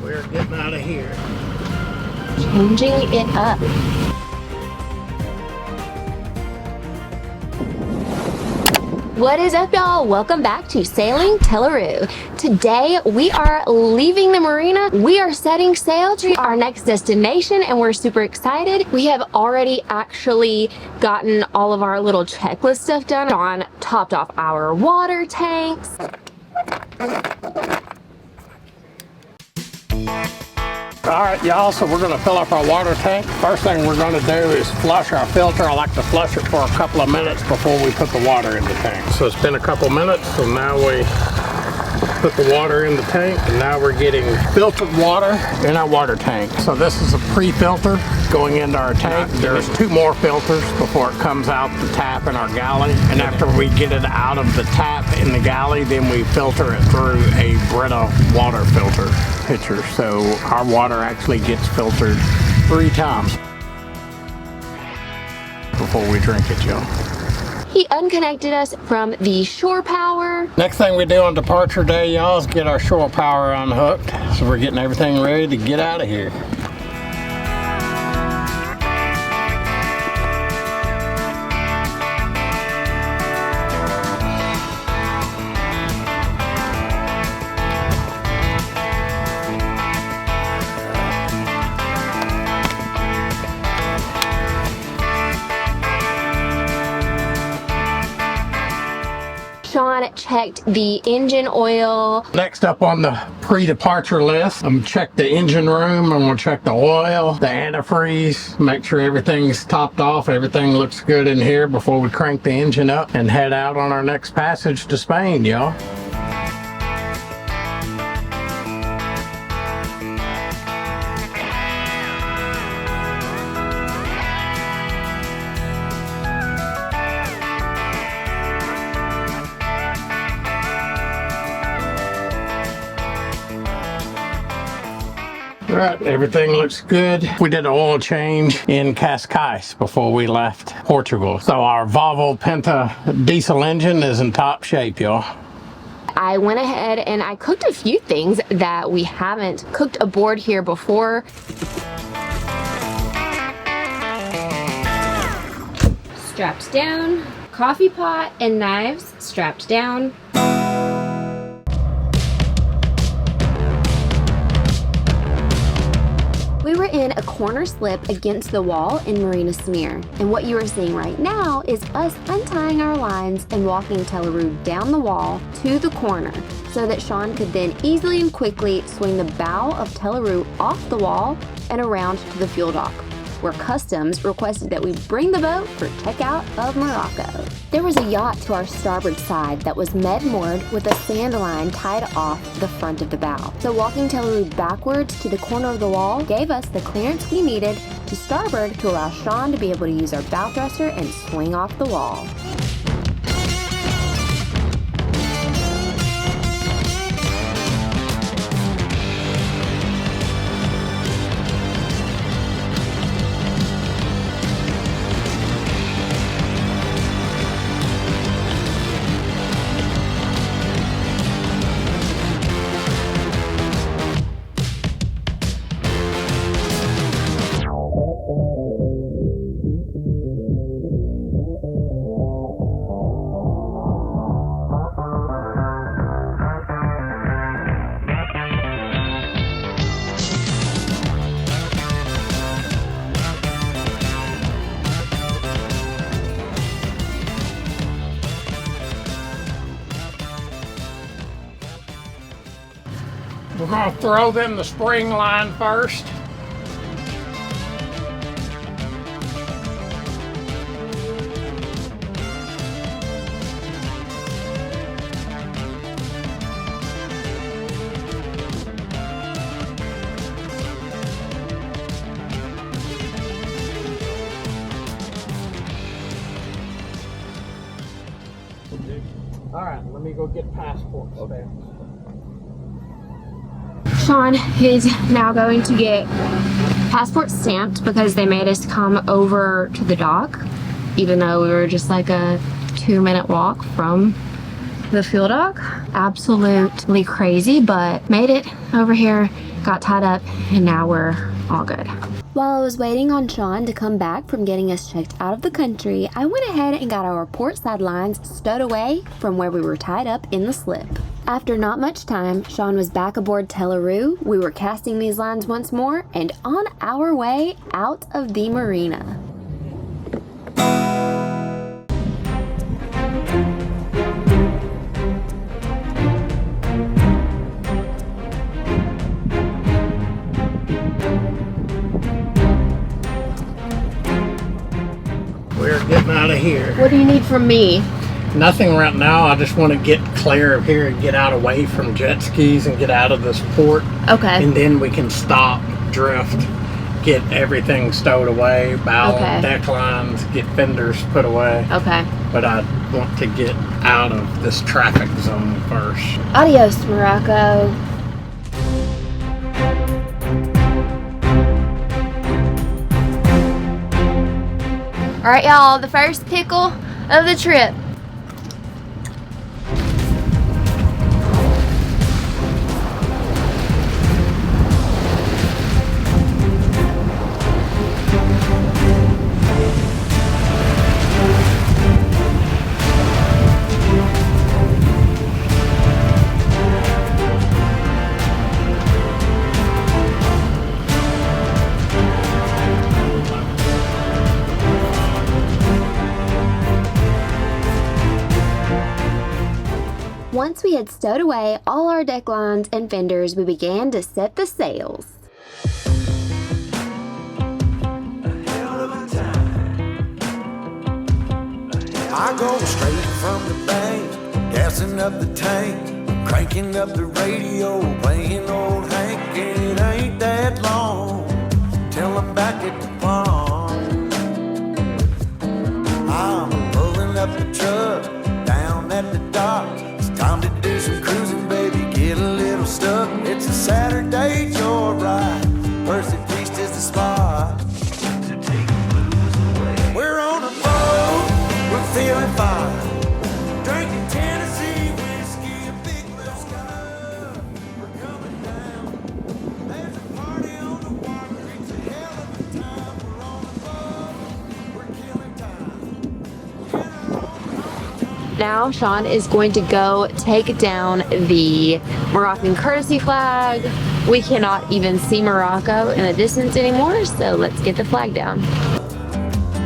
We're getting out of here. Changing it up. What is up, y'all? Welcome back to Sailing Tela. Today we are leaving the marina. We are setting sail to our next destination and we're super excited. We have already actually gotten all of our little checklist stuff done. Sean topped off our water tanks. All right, y'all, so we're gonna fill up our water tank. First thing we're gonna do is flush our filter. I like to flush it for a couple of minutes before we put the water in the tank. So it's been a couple minutes, so now we put the water in the tank, and now we're getting filtered water in our water tank. So this is a pre-filter going into our tank. There's 2 more filters before it comes out the tap in our galley. And after we get it out of the tap in the galley, then we filter it through a Brita water filter pitcher. So our water actually gets filtered 3 times before we drink it, y'all. He unconnected us from the shore power. Next thing we do on departure day, y'all, is get our shore power unhooked. So we're getting everything ready to get out of here. Sean checked the engine oil. Next up on the pre-departure list, I'm gonna check the engine room. I'm gonna check the oil, the antifreeze, make sure everything's topped off, everything looks good in here before we crank the engine up and head out on our next passage to Spain, y'all. All right, everything looks good. We did an oil change in Cascais before we left Portugal. So our Volvo Penta diesel engine is in top shape, y'all. I went ahead and I cooked a few things that we haven't cooked aboard here before. Strapped down, coffee pot and knives strapped down. We were in a corner slip against the wall in Marina Slip, and what you are seeing right now is us untying our lines and walking Tela down the wall to the corner so that Sean could then easily and quickly swing the bow of Tela off the wall and around to the fuel dock, where Customs requested that we bring the boat for checkout of Morocco. There was a yacht to our starboard side that was med-moored with a sand line tied off the front of the bow. So walking Tela backwards to the corner of the wall gave us the clearance we needed to starboard to allow Sean to be able to use our bow thruster and swing off the wall. We're going to throw them the spring line first. All right, let me go get passports. Okay. Sean is now going to get passport stamped because they made us come over to the dock, even though we were just like a 2-minute walk from the fuel dock. Absolutely crazy, but made it over here got tied up, and now we're all good. While I was waiting on Sean to come back from getting us checked out of the country, I went ahead and got our port side lines stowed away from where we were tied up in the slip. After not much time, Sean was back aboard Tela. We were casting these lines once more and on our way out of the marina. We're getting out of here. What do you need from me? Nothing right now. I just want to get clear of here and get out away from jet skis and get out of this port. Okay. And then we can stop, drift, get everything stowed away, bow, Okay. deck lines, get fenders put away. Okay. But I want to get out of this traffic zone first. Adios, Morocco. All right, y'all, the first pickle of the trip. Once we had stowed away all our deck lines and fenders, we began to set the sails. I go straight from the bank, gassing up the tank, cranking up the radio, playing old Hank. It ain't that long till I'm back at the pond. I'm pulling up the truck down at the dock. It's time to do some cruising, baby, get a little stuck. It's a Saturday joyride, Percy Beast is the spot. We're on a boat, we're feeling fine, drinking Tennessee whiskey, a big blue sky. We're coming down, there's a party on the water, it's a hell of a time. We're on a boat, we're killing time. Now Sean is going to go take down the Moroccan courtesy flag. We cannot even see Morocco in the distance anymore, so let's get the flag down.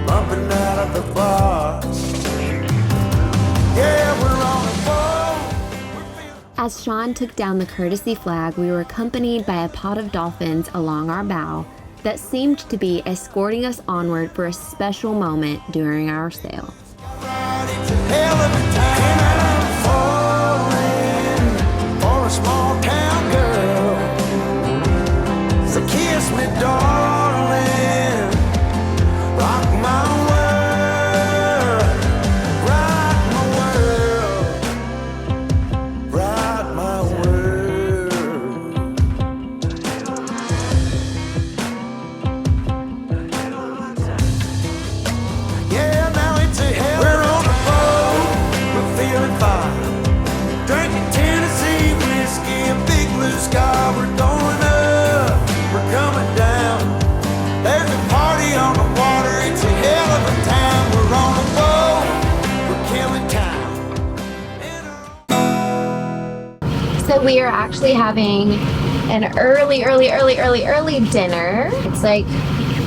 Bumping out of the bar. Yeah, we're on a boat. As Sean took down the courtesy flag, we were accompanied by a pod of dolphins along our bow that seemed to be escorting us onward for a special moment during our sail. It's a hell of a time. I'm falling for a small town girl. So kiss me, darling. Rock my world. Rock my world. Rock my world. Yeah, now it's a hell. We're on a boat, we're feeling fine. Drinking Tennessee whiskey, a big blue sky. We're going up, we're coming down. There's a party on the water, it's a hell of a time. We're on a boat, we're killing time. So we are actually having an early dinner. It's like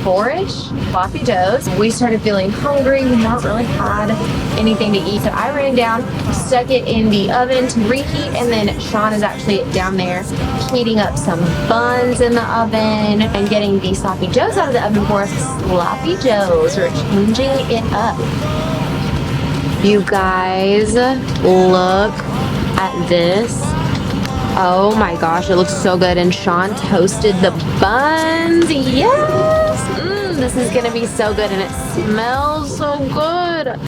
4-ish, sloppy joes. We started feeling hungry. We haven't really had anything to eat. So I ran down, stuck it in the oven to reheat, and then Sean is actually down there heating up some buns in the oven and getting the sloppy joes out of the oven for us. Sloppy joes, we're changing it up. You guys, look at this. Oh my gosh, it looks so good. And Sean toasted the buns. Yes! This is gonna be so good, and it smells so good.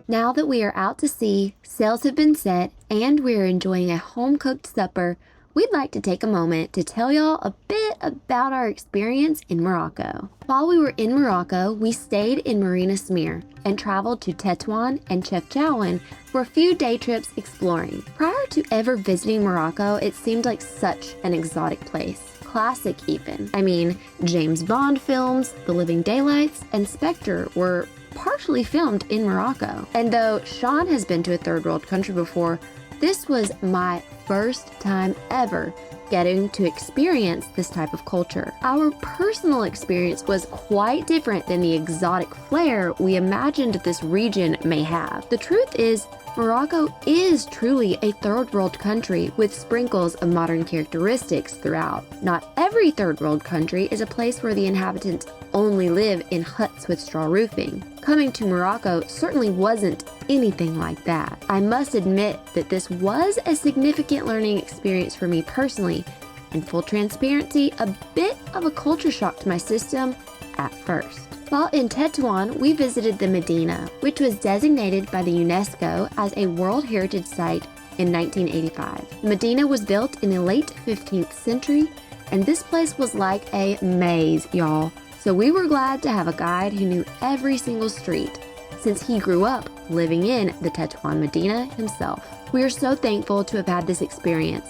Now that we are out to sea, sails have been set, and we are enjoying a home-cooked supper, we'd like to take a moment to tell y'all a bit about our experience in Morocco. While we were in Morocco, we stayed in Marina Slip and traveled to Tetuan and Chefchaouen for a few day trips exploring. Prior to ever visiting Morocco, it seemed like such an exotic place. Classic even. I mean, James Bond films, The Living Daylights, and Spectre were partially filmed in Morocco. And though Sean has been to a third world country before, this was my first time ever getting to experience this type of culture. Our personal experience was quite different than the exotic flair we imagined this region may have. The truth is, Morocco is truly a third world country with sprinkles of modern characteristics throughout. Not every third world country is a place where the inhabitants only live in huts with straw roofing. Coming to Morocco certainly wasn't anything like that. I must admit that this was a significant learning experience for me personally. In full transparency, a bit of a culture shock to my system at first. While in Tetuan, we visited the Medina, which was designated by the UNESCO as a World Heritage Site in 1985. Medina was built in the late 15th century, and this place was like a maze, y'all. So we were glad to have a guide who knew every single street, since he grew up living in the Tetuan Medina himself. We are so thankful to have had this experience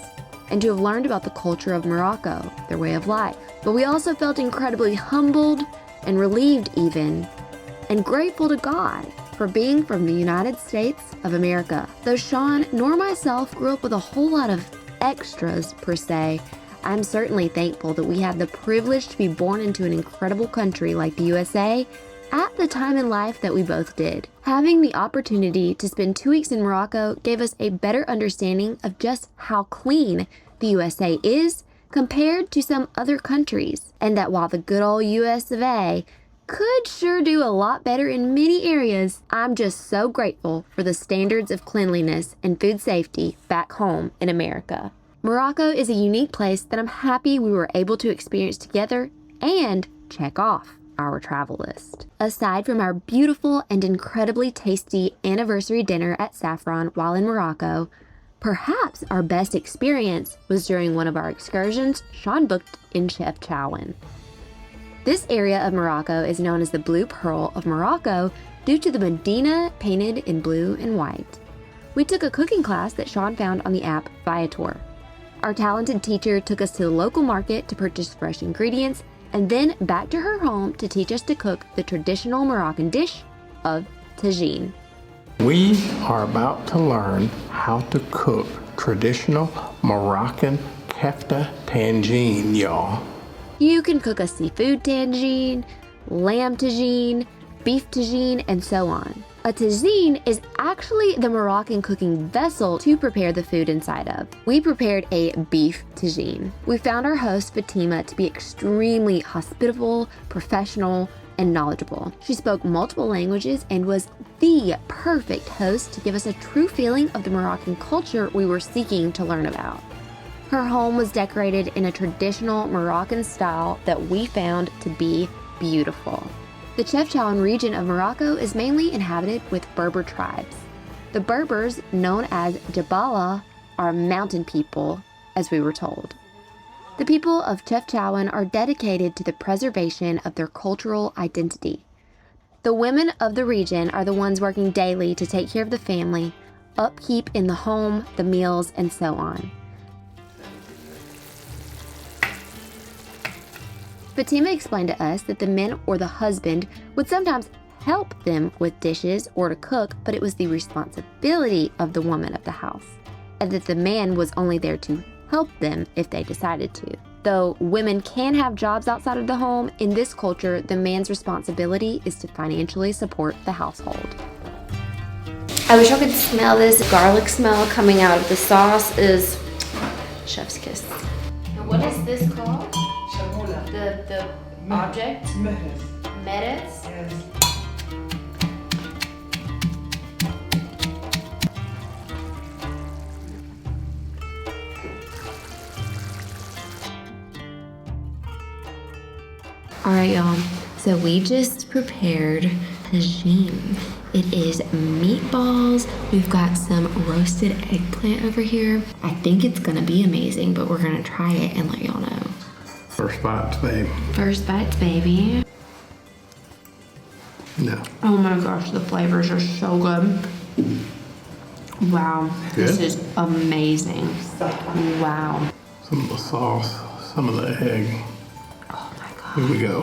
and to have learned about the culture of Morocco, their way of life. But we also felt incredibly humbled and relieved even, and grateful to God for being from the United States of America. Though Sean nor myself grew up with a whole lot of extras per se, I'm certainly thankful that we had the privilege to be born into an incredible country like the USA at the time in life that we both did. Having the opportunity to spend 2 weeks in Morocco gave us a better understanding of just how clean the USA is compared to some other countries, and that while the good old US of A could sure do a lot better in many areas, I'm just so grateful for the standards of cleanliness and food safety back home in America. Morocco is a unique place that I'm happy we were able to experience together and check off our travel list. Aside from our beautiful and incredibly tasty anniversary dinner at Saffron while in Morocco, perhaps our best experience was during one of our excursions Sean booked in Chefchaouen. This area of Morocco is known as the Blue Pearl of Morocco due to the Medina painted in blue and white. We took a cooking class that Sean found on the app Viator. Our talented teacher took us to the local market to purchase fresh ingredients and then back to her home to teach us to cook the traditional Moroccan dish of tagine. We are about to learn how to cook traditional Moroccan kefta tagine, y'all. You can cook a seafood tagine, lamb tagine, beef tagine, and so on. A tagine is actually the Moroccan cooking vessel to prepare the food inside of. We prepared a beef tagine. We found our host Fatima to be extremely hospitable, professional, and knowledgeable. She spoke multiple languages and was the perfect host to give us a true feeling of the Moroccan culture we were seeking to learn about. Her home was decorated in a traditional Moroccan style that we found to be beautiful. The Chefchaouen region of Morocco is mainly inhabited with Berber tribes. The Berbers, known as Jabala, are mountain people, as we were told. The people of Chefchaouen are dedicated to the preservation of their cultural identity. The women of the region are the ones working daily to take care of the family, upkeep in the home, the meals, and so on. Fatima explained to us that the men or the husband would sometimes help them with dishes or to cook, but it was the responsibility of the woman of the house, and that the man was only there to help them if they decided to. Though women can have jobs outside of the home, in this culture, the man's responsibility is to financially support the household. I wish I could smell this garlic smell coming out of the sauce. Is chef's kiss. And what is this called? The object? Meres. Yes. All right, y'all. So we just prepared tagine It is meatballs. We've got some roasted eggplant over here. I think it's gonna be amazing, but we're gonna try it and let y'all know. First bites, babe. First bites, baby. No. Oh my gosh, the flavors are so good. Wow, this Good? is amazing. Wow. Some of the sauce, some of the egg. Oh my god. Here we go.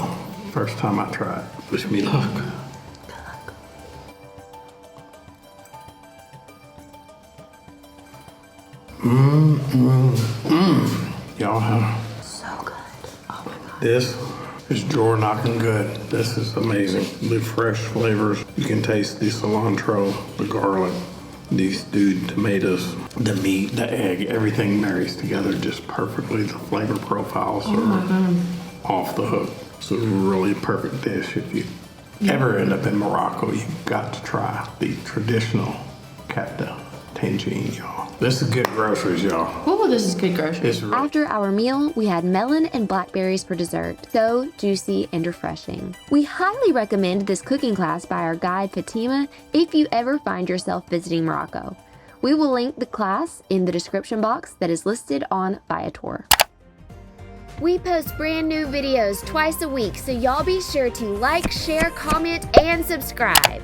First time I try it. Wish me luck. Y'all have So good. Oh my god. this is jaw knocking good. This is amazing. The fresh flavors. You can taste the cilantro, the garlic, these stewed tomatoes, the meat, the egg, everything marries together just perfectly. The flavor profiles are off the hook. It's a really perfect dish. If you ever end up in Morocco, you've got to try the traditional kefta tangine, y'all. This is good groceries, y'all. Oh, this is good groceries. It's really After our meal, we had melon and blackberries for dessert. So juicy and refreshing. We highly recommend this cooking class by our guide Fatima if you ever find yourself visiting Morocco. We will link the class in the description box that is listed on Viator. We post brand new videos twice a week, so y'all be sure to like, share, comment, and subscribe.